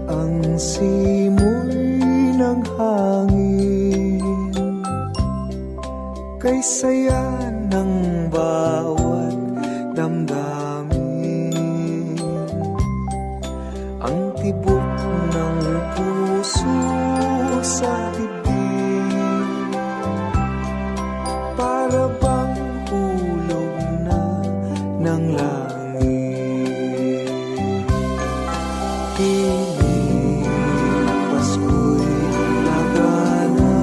ang simoy ng hangin, kay saya ng bawat damdamin, ang tibok ng puso sa dibdib, para bang hulog na ng langit. Piling Pasko'y lagana,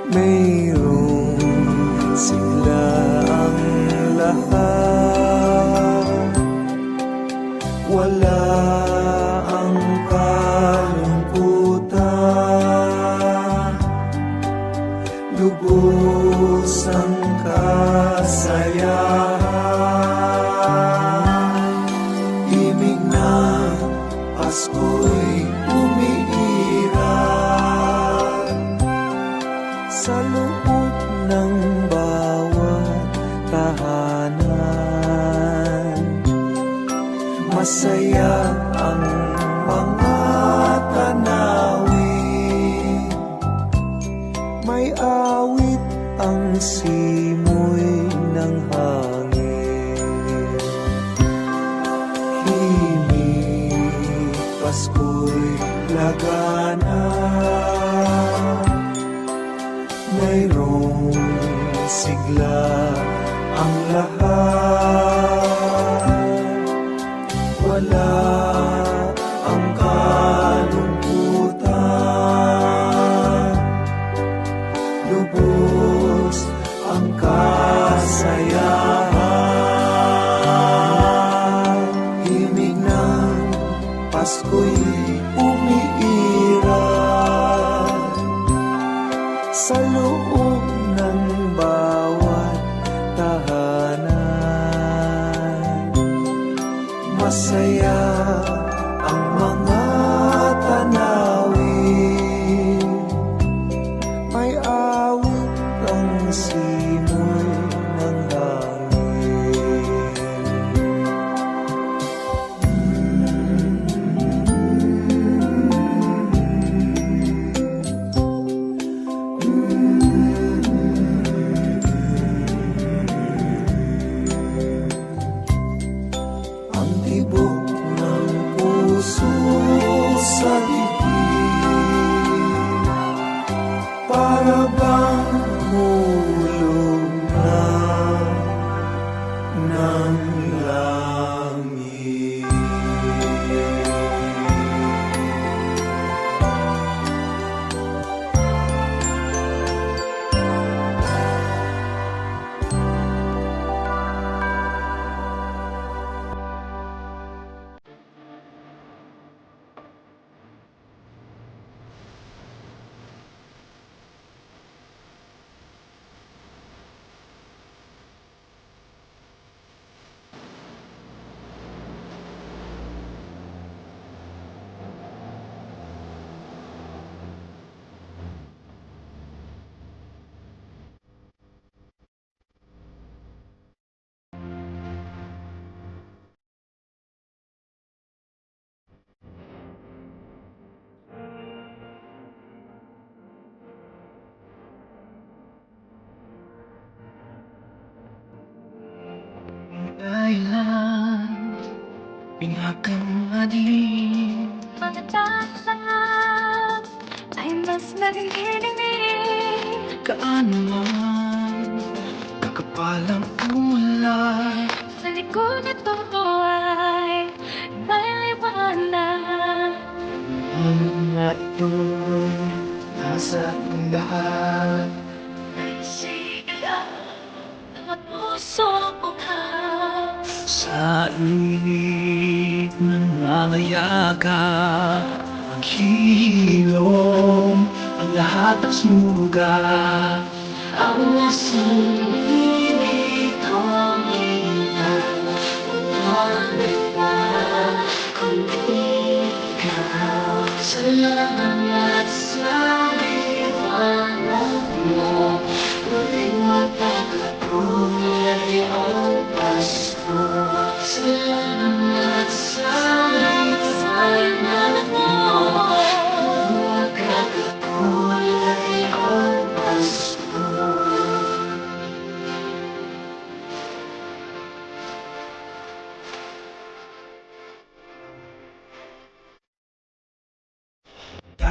mayroong sigla ang lahat, wala ang kalungkutan, lubos ang kasayahan. Himig ng Pasko'y umiiral sa loob ng bawat tahanan. Masaya ang mga tanawin, may awit ang simoy ng hangin. Himig Pasko'y lagana, mayroong sigla ang lahat, wala ang kalungkutan, lubos ang kasayahan. Himig ng Pasko'y umiiral sa loob ng bawat tahanan. Masaya ang mga tanawin, may awit ang simoy ng hangin. Ang tibok ng puso sa dibdib, para bang hulog na ng langit. Dahilan pinakamadilim, Mga tasan ay mas naghihiling, kaano man kakapalang ulan. sa likod nito ay may liwanag. Ang mga ito nasa ating lahat, Siya ang puso ko sa init ng alayaka, maghihilom ang lahat ng sugat. ang nasunod kong ilan, umalit kundi ikaw. Salamat sa liwanag mo, muling mapagkakulay ang Pasko. Salamat sa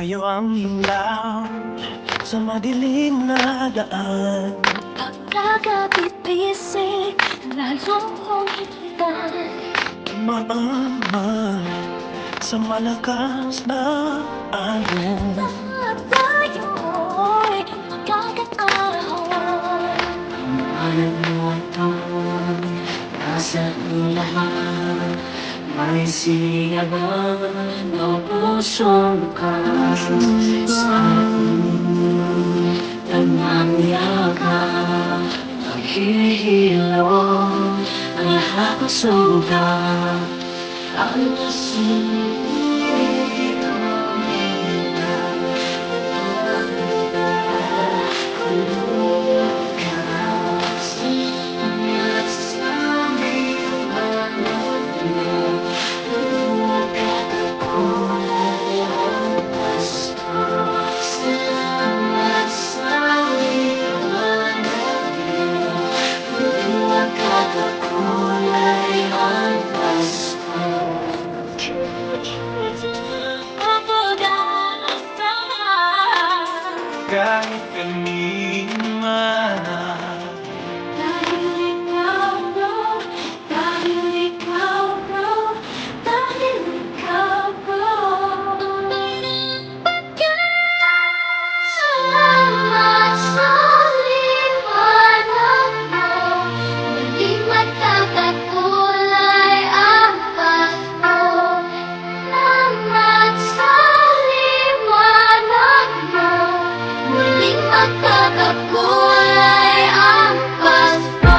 Tayo ang ilaw sa madilim na daan. Pagkagapit pisik, lalo kong hitan. Tumaman sa malakas na alon. At tayo'y magkakaahon. Alam mo ito, nasa lahat. May siyagan o pusong ka sa akin. Nangangyakan, naghihilaw ang lahat ng sugat. Ang Kahit kanino man. Dahil ikaw, bro. Dahil ikaw, bro. Dahil ikaw, bro. Salamat sa liwanag mo. Muling magkakakulay ang Pasko. Salamat sa liwanag mo. Muling magkakakulay ang Pasko.